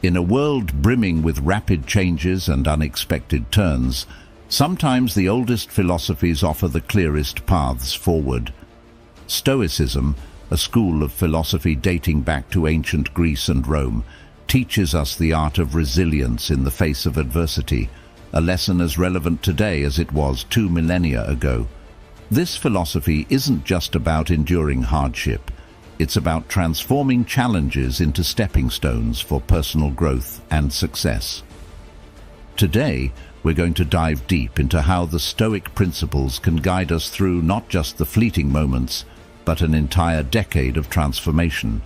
In a world brimming with rapid changes and unexpected turns, sometimes the oldest philosophies offer the clearest paths forward. Stoicism, a school of philosophy dating back to ancient Greece and Rome, teaches us the art of resilience in the face of adversity, a lesson as relevant today as it was 2 millennia ago. This philosophy isn't just about enduring hardship. It's about transforming challenges into stepping stones for personal growth and success. Today, we're going to dive deep into how the Stoic principles can guide us through not just the fleeting moments, but an entire decade of transformation.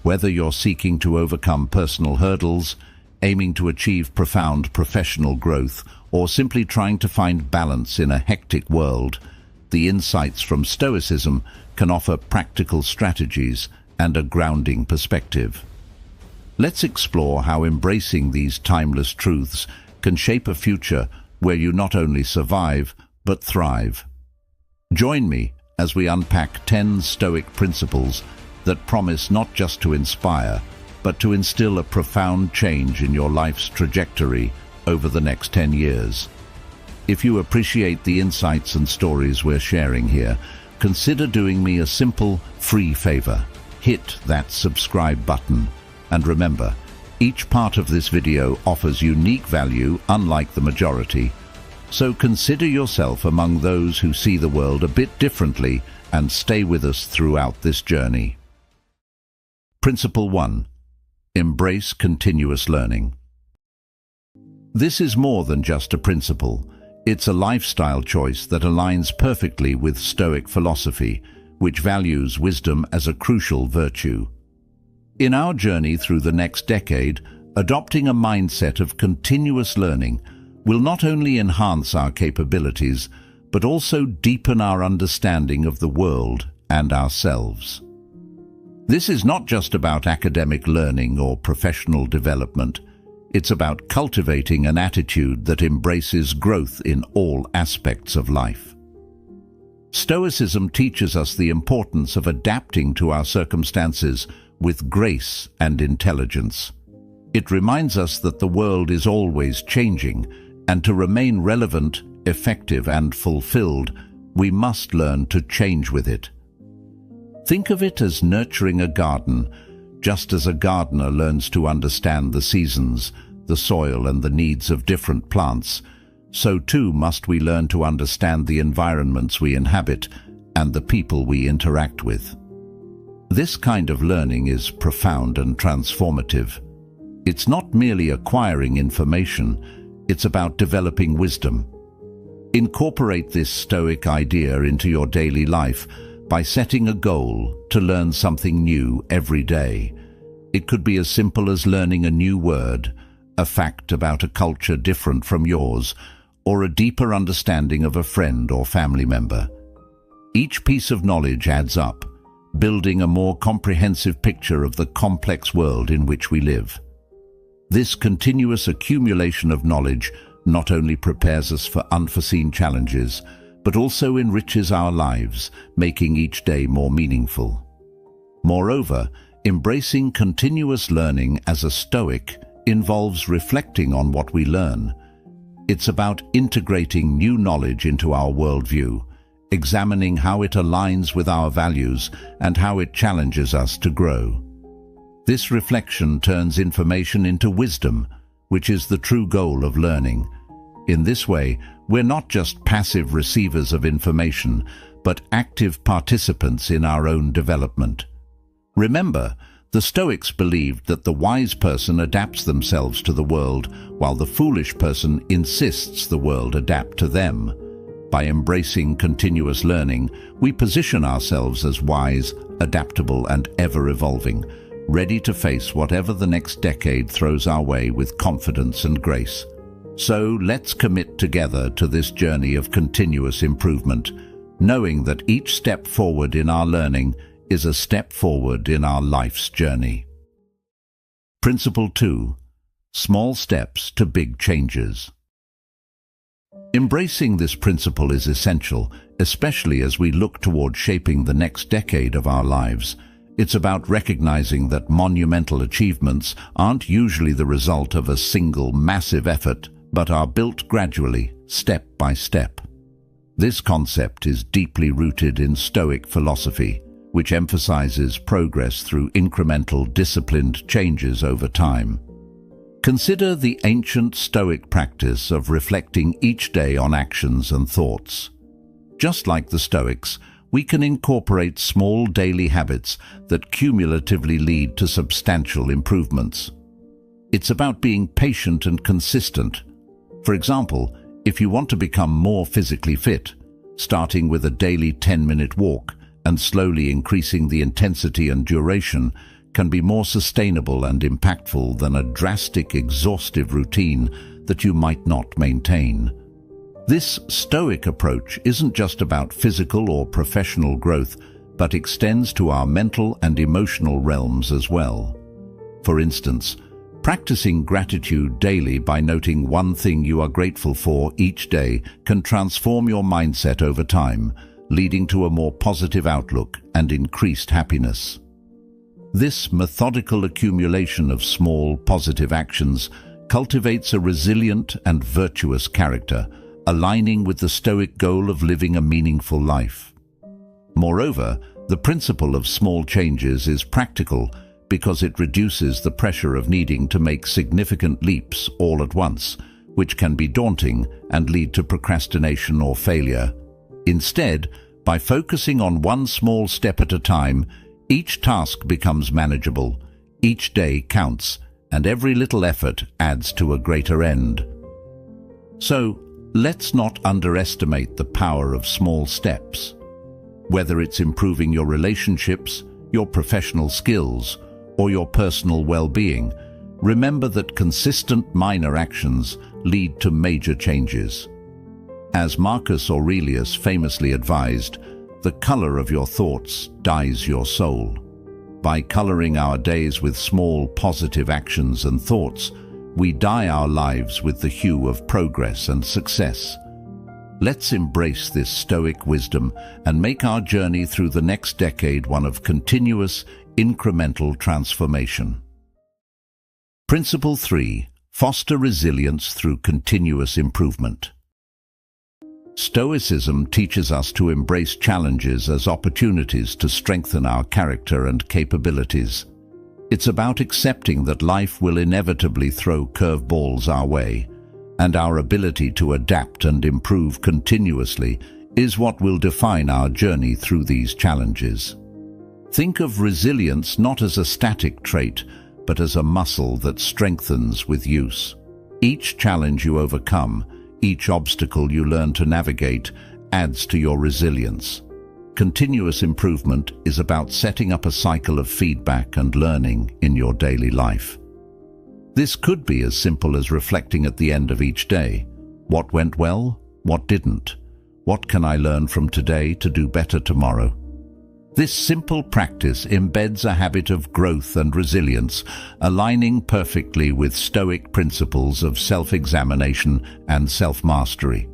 Whether you're seeking to overcome personal hurdles, aiming to achieve profound professional growth, or simply trying to find balance in a hectic world, the insights from Stoicism can offer practical strategies and a grounding perspective. Let's explore how embracing these timeless truths can shape a future where you not only survive, but thrive. Join me as we unpack 10 Stoic principles that promise not just to inspire, but to instill a profound change in your life's trajectory over the next 10 years. If you appreciate the insights and stories we're sharing here, consider doing me a simple, free favor. Hit that subscribe button. And remember, each part of this video offers unique value, unlike the majority. So consider yourself among those who see the world a bit differently and stay with us throughout this journey. Principle 1. Embrace continuous learning. This is more than just a principle. It's a lifestyle choice that aligns perfectly with Stoic philosophy, which values wisdom as a crucial virtue. In our journey through the next decade, adopting a mindset of continuous learning will not only enhance our capabilities, but also deepen our understanding of the world and ourselves. This is not just about academic learning or professional development. It's about cultivating an attitude that embraces growth in all aspects of life. Stoicism teaches us the importance of adapting to our circumstances with grace and intelligence. It reminds us that the world is always changing, and to remain relevant, effective, and fulfilled, we must learn to change with it. Think of it as nurturing a garden. Just as a gardener learns to understand the seasons, the soil, and the needs of different plants, so too must we learn to understand the environments we inhabit and the people we interact with. This kind of learning is profound and transformative. It's not merely acquiring information, it's about developing wisdom. Incorporate this Stoic idea into your daily life by setting a goal to learn something new every day. It could be as simple as learning a new word, a fact about a culture different from yours, or a deeper understanding of a friend or family member. Each piece of knowledge adds up, building a more comprehensive picture of the complex world in which we live. This continuous accumulation of knowledge not only prepares us for unforeseen challenges, but also enriches our lives, making each day more meaningful. Moreover, embracing continuous learning as a Stoic involves reflecting on what we learn. It's about integrating new knowledge into our worldview, examining how it aligns with our values and how it challenges us to grow. This reflection turns information into wisdom, which is the true goal of learning. In this way, we're not just passive receivers of information, but active participants in our own development. Remember, the Stoics believed that the wise person adapts themselves to the world, while the foolish person insists the world adapt to them. By embracing continuous learning, we position ourselves as wise, adaptable, and ever-evolving, ready to face whatever the next decade throws our way with confidence and grace. So let's commit together to this journey of continuous improvement, knowing that each step forward in our learning is a step forward in our life's journey. Principle 2. Small steps to big changes. Embracing this principle is essential, especially as we look toward shaping the next decade of our lives. It's about recognizing that monumental achievements aren't usually the result of a single massive effort, but are built gradually, step by step. This concept is deeply rooted in Stoic philosophy, which emphasizes progress through incremental, disciplined changes over time. Consider the ancient Stoic practice of reflecting each day on actions and thoughts. Just like the Stoics, we can incorporate small daily habits that cumulatively lead to substantial improvements. It's about being patient and consistent. For example, if you want to become more physically fit, starting with a daily 10-minute walk and slowly increasing the intensity and duration can be more sustainable and impactful than a drastic, exhaustive routine that you might not maintain. This Stoic approach isn't just about physical or professional growth, but extends to our mental and emotional realms as well. For instance, practicing gratitude daily by noting one thing you are grateful for each day can transform your mindset over time, leading to a more positive outlook and increased happiness. This methodical accumulation of small, positive actions cultivates a resilient and virtuous character, aligning with the Stoic goal of living a meaningful life. Moreover, the principle of small changes is practical because it reduces the pressure of needing to make significant leaps all at once, which can be daunting and lead to procrastination or failure. Instead, by focusing on one small step at a time, each task becomes manageable, each day counts, and every little effort adds to a greater end. So, let's not underestimate the power of small steps. Whether it's improving your relationships, your professional skills, or your personal well-being, remember that consistent minor actions lead to major changes. As Marcus Aurelius famously advised, the color of your thoughts dyes your soul. By coloring our days with small positive actions and thoughts, we dye our lives with the hue of progress and success. Let's embrace this Stoic wisdom and make our journey through the next decade one of continuous, incremental transformation. Principle 3. Foster resilience through continuous improvement. Stoicism teaches us to embrace challenges as opportunities to strengthen our character and capabilities. It's about accepting that life will inevitably throw curveballs our way, and our ability to adapt and improve continuously is what will define our journey through these challenges. Think of resilience not as a static trait, but as a muscle that strengthens with use. Each challenge you overcome, each obstacle you learn to navigate, adds to your resilience. Continuous improvement is about setting up a cycle of feedback and learning in your daily life. This could be as simple as reflecting at the end of each day. What went well? What didn't? What can I learn from today to do better tomorrow? This simple practice embeds a habit of growth and resilience, aligning perfectly with Stoic principles of self-examination and self-mastery.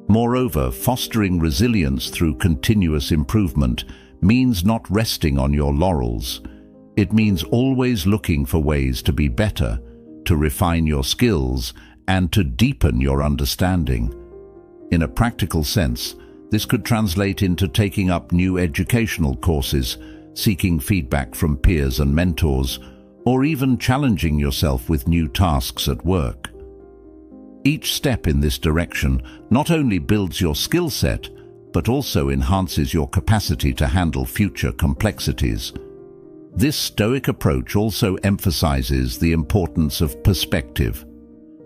Moreover, fostering resilience through continuous improvement means not resting on your laurels. It means always looking for ways to be better, to refine your skills, and to deepen your understanding. In a practical sense, this could translate into taking up new educational courses, seeking feedback from peers and mentors, or even challenging yourself with new tasks at work. Each step in this direction not only builds your skill set, but also enhances your capacity to handle future complexities. This Stoic approach also emphasizes the importance of perspective.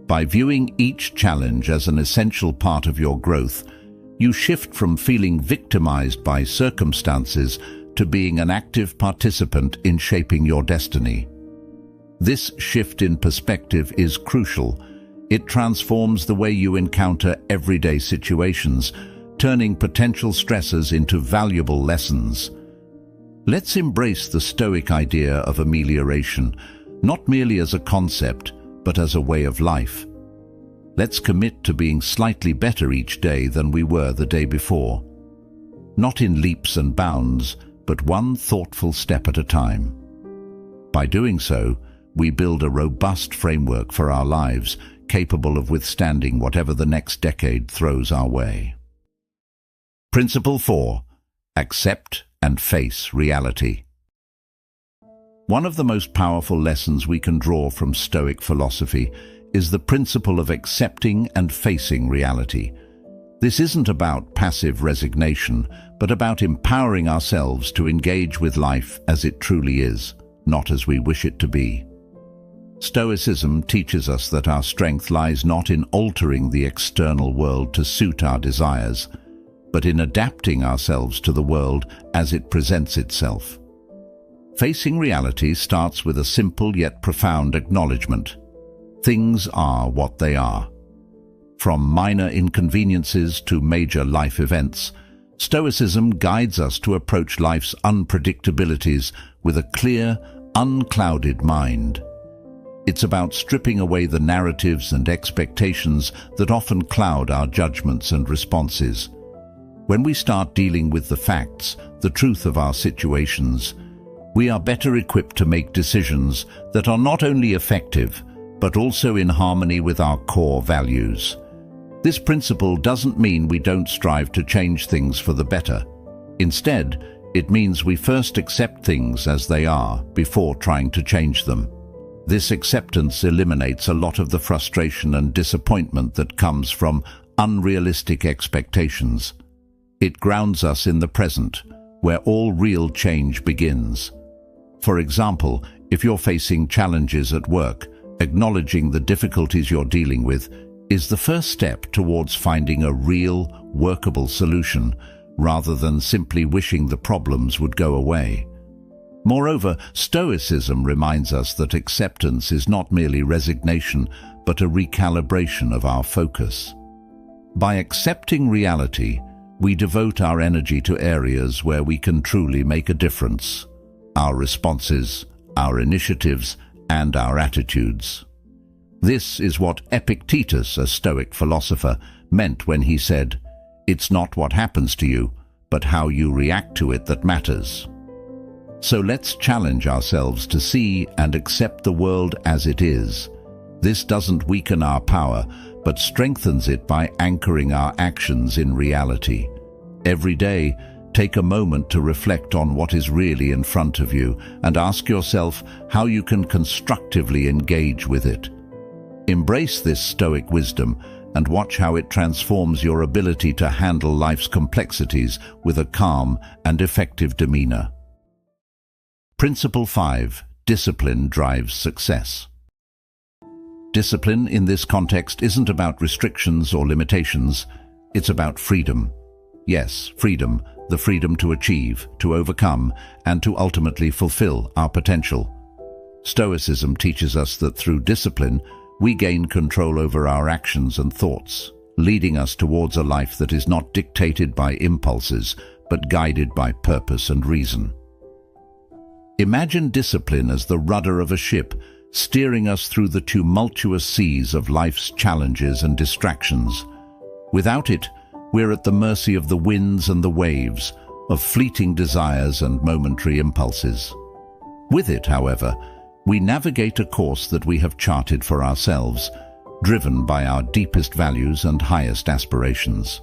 By viewing each challenge as an essential part of your growth, you shift from feeling victimized by circumstances to being an active participant in shaping your destiny. This shift in perspective is crucial. It transforms the way you encounter everyday situations, turning potential stressors into valuable lessons. Let's embrace the Stoic idea of amelioration, not merely as a concept, but as a way of life. Let's commit to being slightly better each day than we were the day before. Not in leaps and bounds, but one thoughtful step at a time. By doing so, we build a robust framework for our lives, capable of withstanding whatever the next decade throws our way. Principle 4. Accept and face reality. One of the most powerful lessons we can draw from Stoic philosophy is the principle of accepting and facing reality. This isn't about passive resignation, but about empowering ourselves to engage with life as it truly is, not as we wish it to be. Stoicism teaches us that our strength lies not in altering the external world to suit our desires, but in adapting ourselves to the world as it presents itself. Facing reality starts with a simple yet profound acknowledgement. Things are what they are. From minor inconveniences to major life events, Stoicism guides us to approach life's unpredictabilities with a clear, unclouded mind. It's about stripping away the narratives and expectations that often cloud our judgments and responses. When we start dealing with the facts, the truth of our situations, we are better equipped to make decisions that are not only effective, but also in harmony with our core values. This principle doesn't mean we don't strive to change things for the better. Instead, it means we first accept things as they are before trying to change them. This acceptance eliminates a lot of the frustration and disappointment that comes from unrealistic expectations. It grounds us in the present, where all real change begins. For example, if you're facing challenges at work, acknowledging the difficulties you're dealing with is the first step towards finding a real, workable solution, rather than simply wishing the problems would go away. Moreover, Stoicism reminds us that acceptance is not merely resignation, but a recalibration of our focus. By accepting reality, we devote our energy to areas where we can truly make a difference: our responses, our initiatives, and our attitudes. This is what Epictetus, a Stoic philosopher, meant when he said, "It's not what happens to you, but how you react to it that matters." So let's challenge ourselves to see and accept the world as it is. This doesn't weaken our power, but strengthens it by anchoring our actions in reality. Every day, take a moment to reflect on what is really in front of you and ask yourself how you can constructively engage with it. Embrace this Stoic wisdom and watch how it transforms your ability to handle life's complexities with a calm and effective demeanor. Principle 5. Discipline drives success. Discipline in this context isn't about restrictions or limitations, it's about freedom. Yes, freedom, the freedom to achieve, to overcome, and to ultimately fulfill our potential. Stoicism teaches us that through discipline, we gain control over our actions and thoughts, leading us towards a life that is not dictated by impulses, but guided by purpose and reason. Imagine discipline as the rudder of a ship, steering us through the tumultuous seas of life's challenges and distractions. Without it, we're at the mercy of the winds and the waves, of fleeting desires and momentary impulses. With it, however, we navigate a course that we have charted for ourselves, driven by our deepest values and highest aspirations.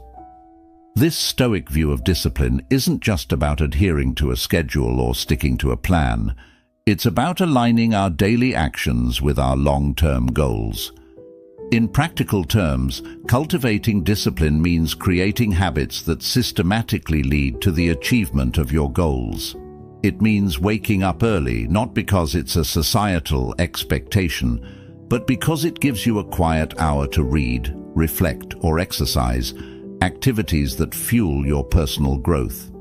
This Stoic view of discipline isn't just about adhering to a schedule or sticking to a plan. It's about aligning our daily actions with our long-term goals. In practical terms, cultivating discipline means creating habits that systematically lead to the achievement of your goals. It means waking up early, not because it's a societal expectation, but because it gives you a quiet hour to read, reflect, or exercise, activities that fuel your personal growth.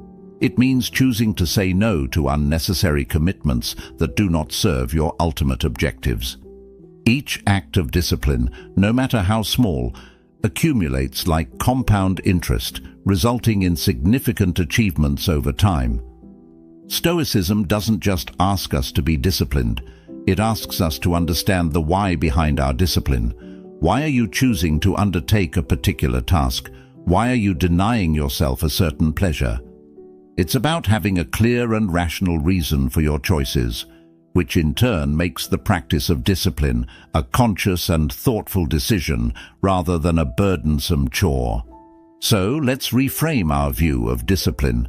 It means choosing to say no to unnecessary commitments that do not serve your ultimate objectives. Each act of discipline, no matter how small, accumulates like compound interest, resulting in significant achievements over time. Stoicism doesn't just ask us to be disciplined, it asks us to understand the why behind our discipline. Why are you choosing to undertake a particular task? Why are you denying yourself a certain pleasure? It's about having a clear and rational reason for your choices, which in turn makes the practice of discipline a conscious and thoughtful decision rather than a burdensome chore. So let's reframe our view of discipline.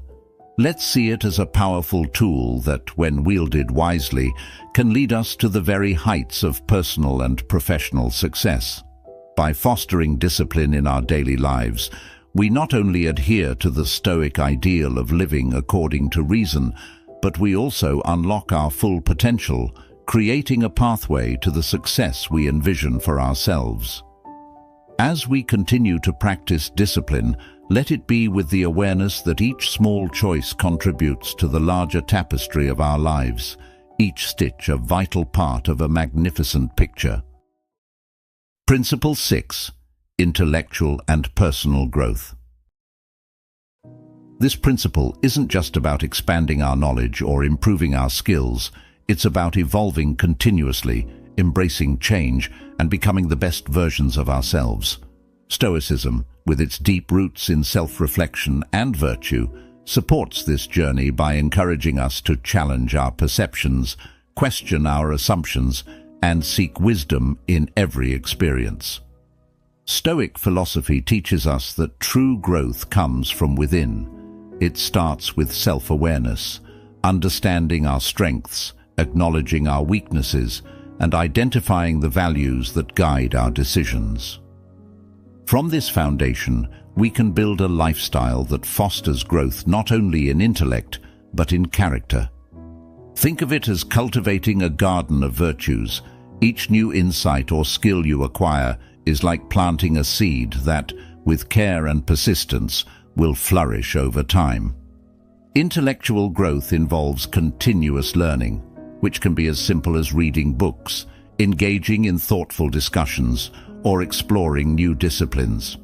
Let's see it as a powerful tool that, when wielded wisely, can lead us to the very heights of personal and professional success. By fostering discipline in our daily lives, we not only adhere to the Stoic ideal of living according to reason, but we also unlock our full potential, creating a pathway to the success we envision for ourselves. As we continue to practice discipline, let it be with the awareness that each small choice contributes to the larger tapestry of our lives, each stitch a vital part of a magnificent picture. Principle 6. Intellectual and personal growth. This principle isn't just about expanding our knowledge or improving our skills, it's about evolving continuously, embracing change, and becoming the best versions of ourselves. Stoicism, with its deep roots in self-reflection and virtue, supports this journey by encouraging us to challenge our perceptions, question our assumptions, and seek wisdom in every experience. Stoic philosophy teaches us that true growth comes from within. It starts with self-awareness, understanding our strengths, acknowledging our weaknesses, and identifying the values that guide our decisions. From this foundation, we can build a lifestyle that fosters growth not only in intellect, but in character. Think of it as cultivating a garden of virtues. Each new insight or skill you acquire is like planting a seed that, with care and persistence, will flourish over time. Intellectual growth involves continuous learning, which can be as simple as reading books, engaging in thoughtful discussions, or exploring new disciplines.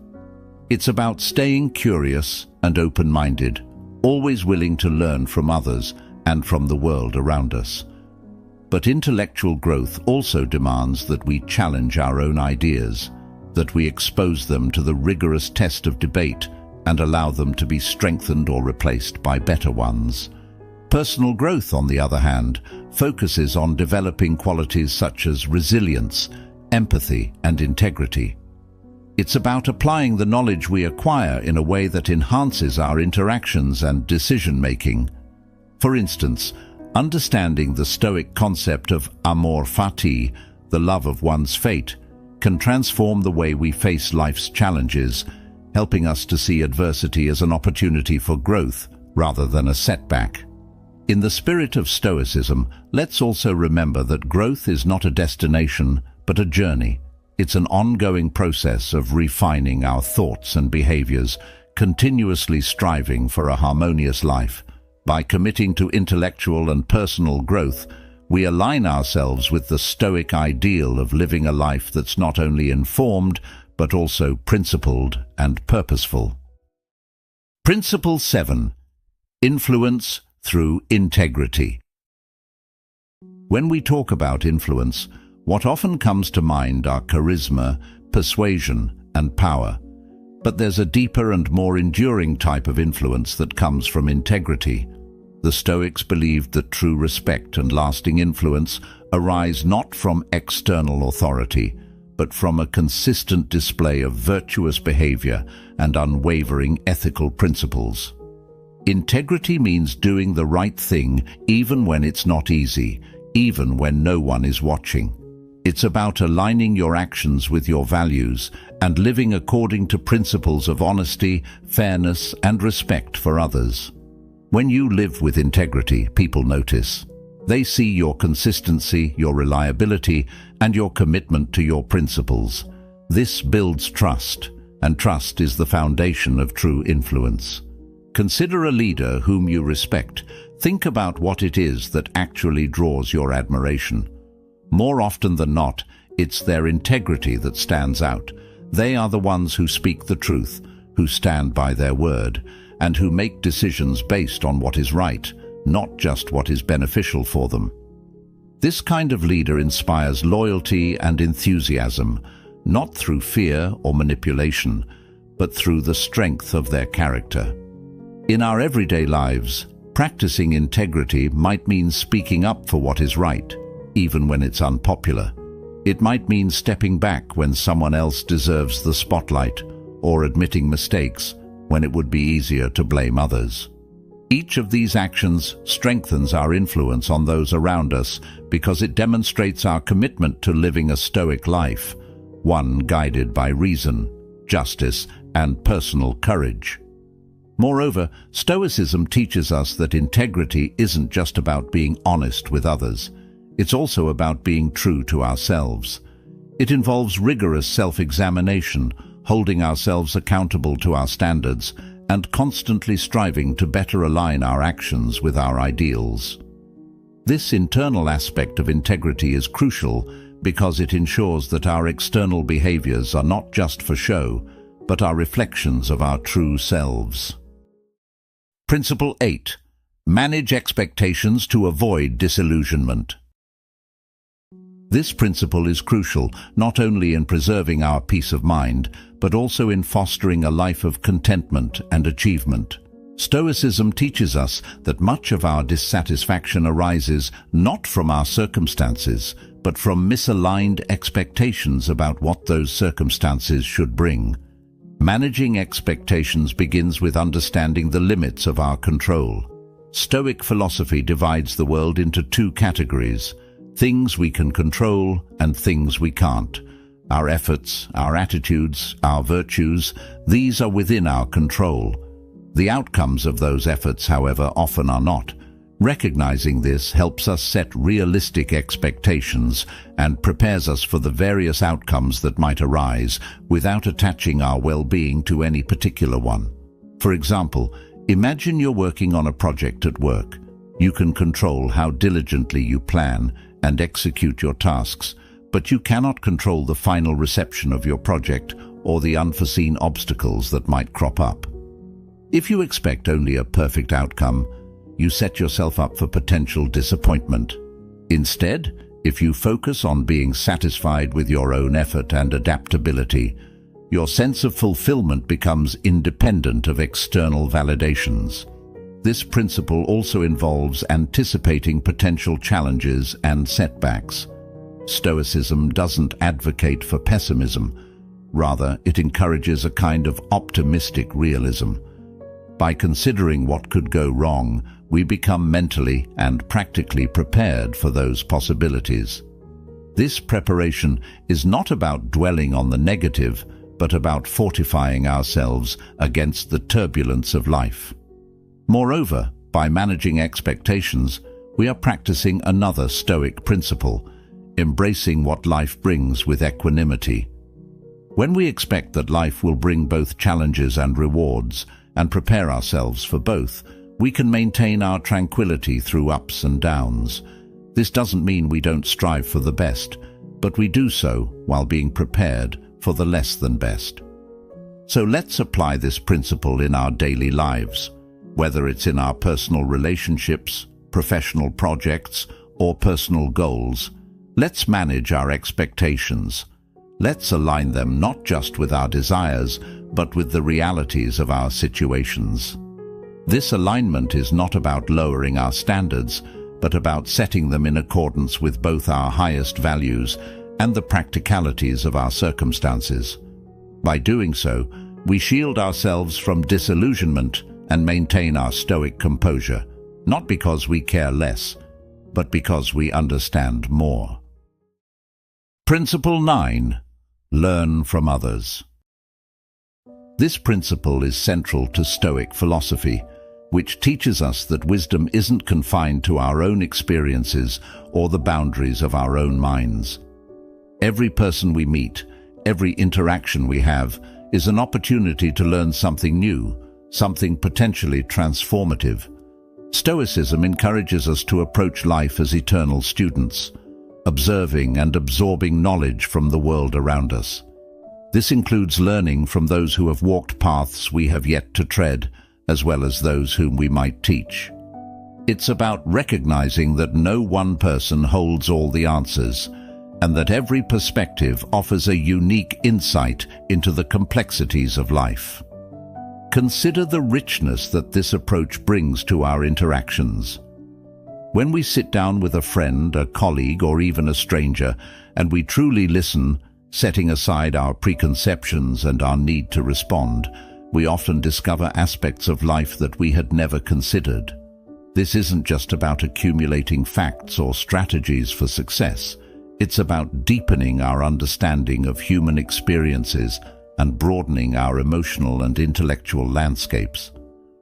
It's about staying curious and open-minded, always willing to learn from others and from the world around us. But intellectual growth also demands that we challenge our own ideas, that we expose them to the rigorous test of debate and allow them to be strengthened or replaced by better ones. Personal growth, on the other hand, focuses on developing qualities such as resilience, empathy, and integrity. It's about applying the knowledge we acquire in a way that enhances our interactions and decision-making. For instance, understanding the Stoic concept of amor fati, the love of one's fate, can transform the way we face life's challenges, helping us to see adversity as an opportunity for growth rather than a setback. In the spirit of Stoicism, let's also remember that growth is not a destination, but a journey. It's an ongoing process of refining our thoughts and behaviors, continuously striving for a harmonious life. By committing to intellectual and personal growth, we align ourselves with the Stoic ideal of living a life that's not only informed, but also principled and purposeful. Principle 7. Influence through integrity. When we talk about influence, what often comes to mind are charisma, persuasion, and power. But there's a deeper and more enduring type of influence that comes from integrity. The Stoics believed that true respect and lasting influence arise not from external authority, but from a consistent display of virtuous behavior and unwavering ethical principles. Integrity means doing the right thing even when it's not easy, even when no one is watching. It's about aligning your actions with your values and living according to principles of honesty, fairness, and respect for others. When you live with integrity, people notice. They see your consistency, your reliability, and your commitment to your principles. This builds trust, and trust is the foundation of true influence. Consider a leader whom you respect. Think about what it is that actually draws your admiration. More often than not, it's their integrity that stands out. They are the ones who speak the truth, who stand by their word, and who make decisions based on what is right, not just what is beneficial for them. This kind of leader inspires loyalty and enthusiasm, not through fear or manipulation, but through the strength of their character. In our everyday lives, practicing integrity might mean speaking up for what is right, even when it's unpopular. It might mean stepping back when someone else deserves the spotlight, or admitting mistakes when it would be easier to blame others. Each of these actions strengthens our influence on those around us because it demonstrates our commitment to living a Stoic life, one guided by reason, justice, and personal courage. Moreover, Stoicism teaches us that integrity isn't just about being honest with others. It's also about being true to ourselves. It involves rigorous self-examination, holding ourselves accountable to our standards, and constantly striving to better align our actions with our ideals. This internal aspect of integrity is crucial because it ensures that our external behaviors are not just for show, but are reflections of our true selves. Principle 8. Manage expectations to avoid disillusionment. This principle is crucial not only in preserving our peace of mind, but also in fostering a life of contentment and achievement. Stoicism teaches us that much of our dissatisfaction arises not from our circumstances, but from misaligned expectations about what those circumstances should bring. Managing expectations begins with understanding the limits of our control. Stoic philosophy divides the world into two categories: things we can control and things we can't. Our efforts, our attitudes, our virtues, these are within our control. The outcomes of those efforts, however, often are not. Recognizing this helps us set realistic expectations and prepares us for the various outcomes that might arise without attaching our well-being to any particular one. For example, imagine you're working on a project at work. You can control how diligently you plan and execute your tasks, but you cannot control the final reception of your project or the unforeseen obstacles that might crop up. If you expect only a perfect outcome, you set yourself up for potential disappointment. Instead, if you focus on being satisfied with your own effort and adaptability, your sense of fulfillment becomes independent of external validations. This principle also involves anticipating potential challenges and setbacks. Stoicism doesn't advocate for pessimism. Rather, it encourages a kind of optimistic realism. By considering what could go wrong, we become mentally and practically prepared for those possibilities. This preparation is not about dwelling on the negative, but about fortifying ourselves against the turbulence of life. Moreover, by managing expectations, we are practicing another Stoic principle, embracing what life brings with equanimity. When we expect that life will bring both challenges and rewards, and prepare ourselves for both, we can maintain our tranquility through ups and downs. This doesn't mean we don't strive for the best, but we do so while being prepared for the less than best. So let's apply this principle in our daily lives, whether it's in our personal relationships, professional projects, or personal goals. Let's manage our expectations. Let's align them not just with our desires, but with the realities of our situations. This alignment is not about lowering our standards, but about setting them in accordance with both our highest values and the practicalities of our circumstances. By doing so, we shield ourselves from disillusionment and maintain our Stoic composure, not because we care less, but because we understand more. Principle 9. Learn from others. This principle is central to Stoic philosophy, which teaches us that wisdom isn't confined to our own experiences or the boundaries of our own minds. Every person we meet, every interaction we have, is an opportunity to learn something new, something potentially transformative. Stoicism encourages us to approach life as eternal students, observing and absorbing knowledge from the world around us. This includes learning from those who have walked paths we have yet to tread, as well as those whom we might teach. It's about recognizing that no one person holds all the answers, and that every perspective offers a unique insight into the complexities of life. Consider the richness that this approach brings to our interactions. When we sit down with a friend, a colleague, or even a stranger, and we truly listen, setting aside our preconceptions and our need to respond, we often discover aspects of life that we had never considered. This isn't just about accumulating facts or strategies for success. It's about deepening our understanding of human experiences and broadening our emotional and intellectual landscapes.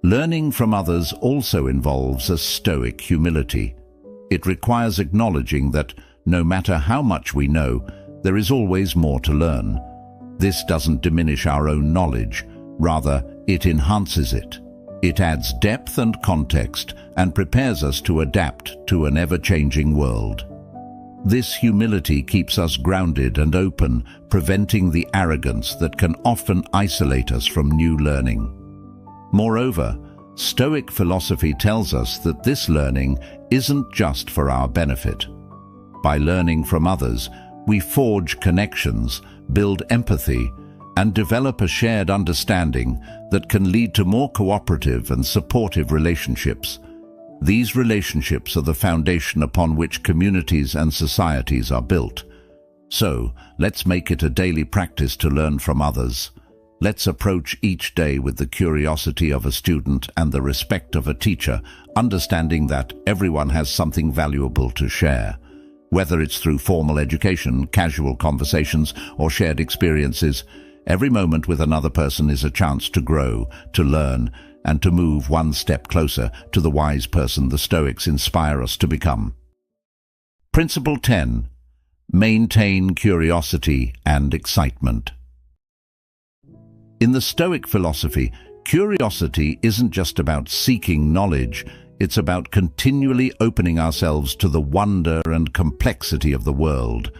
Learning from others also involves a Stoic humility. It requires acknowledging that no matter how much we know, there is always more to learn. This doesn't diminish our own knowledge, rather, it enhances it. It adds depth and context and prepares us to adapt to an ever-changing world. This humility keeps us grounded and open, preventing the arrogance that can often isolate us from new learning. Moreover, Stoic philosophy tells us that this learning isn't just for our benefit. By learning from others, we forge connections, build empathy, and develop a shared understanding that can lead to more cooperative and supportive relationships. These relationships are the foundation upon which communities and societies are built. So, let's make it a daily practice to learn from others. Let's approach each day with the curiosity of a student and the respect of a teacher, understanding that everyone has something valuable to share. Whether it's through formal education, casual conversations, or shared experiences, every moment with another person is a chance to grow, to learn, and to move one step closer to the wise person the Stoics inspire us to become. Principle 10. Maintain curiosity and excitement. In the Stoic philosophy, curiosity isn't just about seeking knowledge, it's about continually opening ourselves to the wonder and complexity of the world.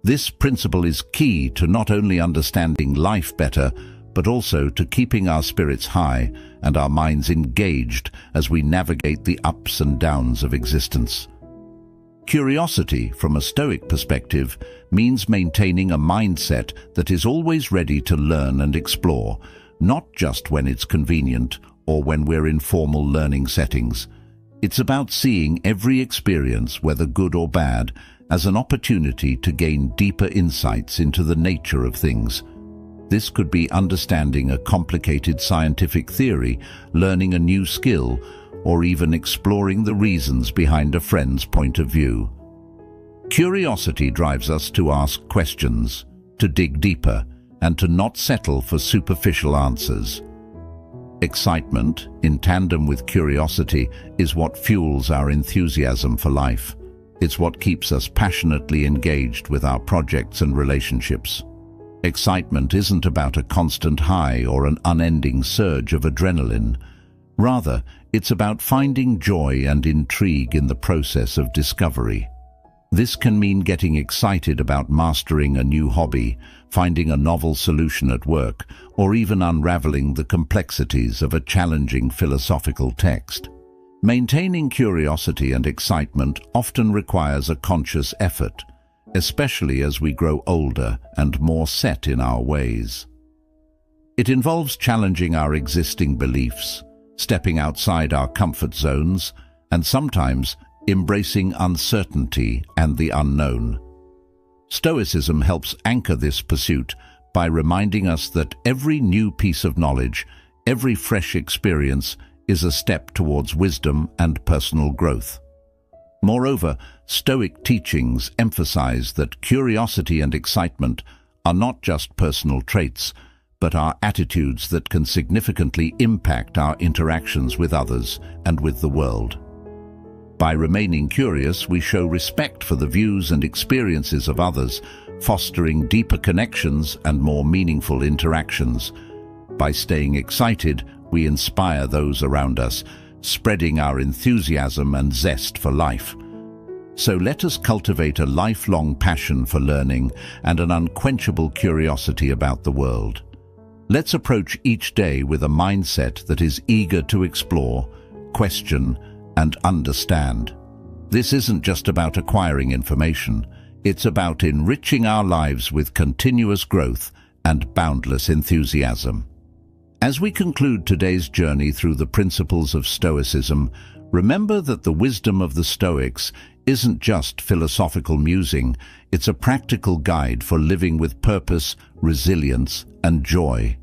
This principle is key to not only understanding life better, but also to keeping our spirits high and our minds engaged as we navigate the ups and downs of existence. Curiosity, from a Stoic perspective, means maintaining a mindset that is always ready to learn and explore, not just when it's convenient or when we're in formal learning settings. It's about seeing every experience, whether good or bad, as an opportunity to gain deeper insights into the nature of things. This could be understanding a complicated scientific theory, learning a new skill, or even exploring the reasons behind a friend's point of view. Curiosity drives us to ask questions, to dig deeper, and to not settle for superficial answers. Excitement, in tandem with curiosity, is what fuels our enthusiasm for life. It's what keeps us passionately engaged with our projects and relationships. Excitement isn't about a constant high or an unending surge of adrenaline. Rather, it's about finding joy and intrigue in the process of discovery. This can mean getting excited about mastering a new hobby, finding a novel solution at work, or even unraveling the complexities of a challenging philosophical text. Maintaining curiosity and excitement often requires a conscious effort, especially as we grow older and more set in our ways. It involves challenging our existing beliefs, stepping outside our comfort zones, and sometimes embracing uncertainty and the unknown. Stoicism helps anchor this pursuit by reminding us that every new piece of knowledge, every fresh experience, is a step towards wisdom and personal growth. Moreover, Stoic teachings emphasize that curiosity and excitement are not just personal traits, but are attitudes that can significantly impact our interactions with others and with the world. By remaining curious, we show respect for the views and experiences of others, fostering deeper connections and more meaningful interactions. By staying excited, we inspire those around us, spreading our enthusiasm and zest for life. So let us cultivate a lifelong passion for learning and an unquenchable curiosity about the world. Let's approach each day with a mindset that is eager to explore, question, and understand. This isn't just about acquiring information, it's about enriching our lives with continuous growth and boundless enthusiasm. As we conclude today's journey through the principles of Stoicism, remember that the wisdom of the Stoics isn't just philosophical musing, it's a practical guide for living with purpose, resilience, and joy.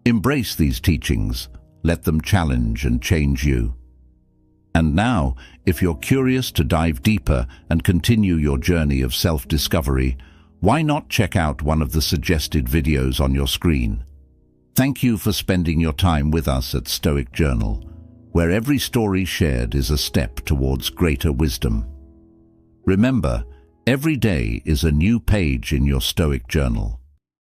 Embrace these teachings, let them challenge and change you. And now, if you're curious to dive deeper and continue your journey of self-discovery, why not check out one of the suggested videos on your screen? Thank you for spending your time with us at Stoic Journal, where every story shared is a step towards greater wisdom. Remember, every day is a new page in your Stoic Journal.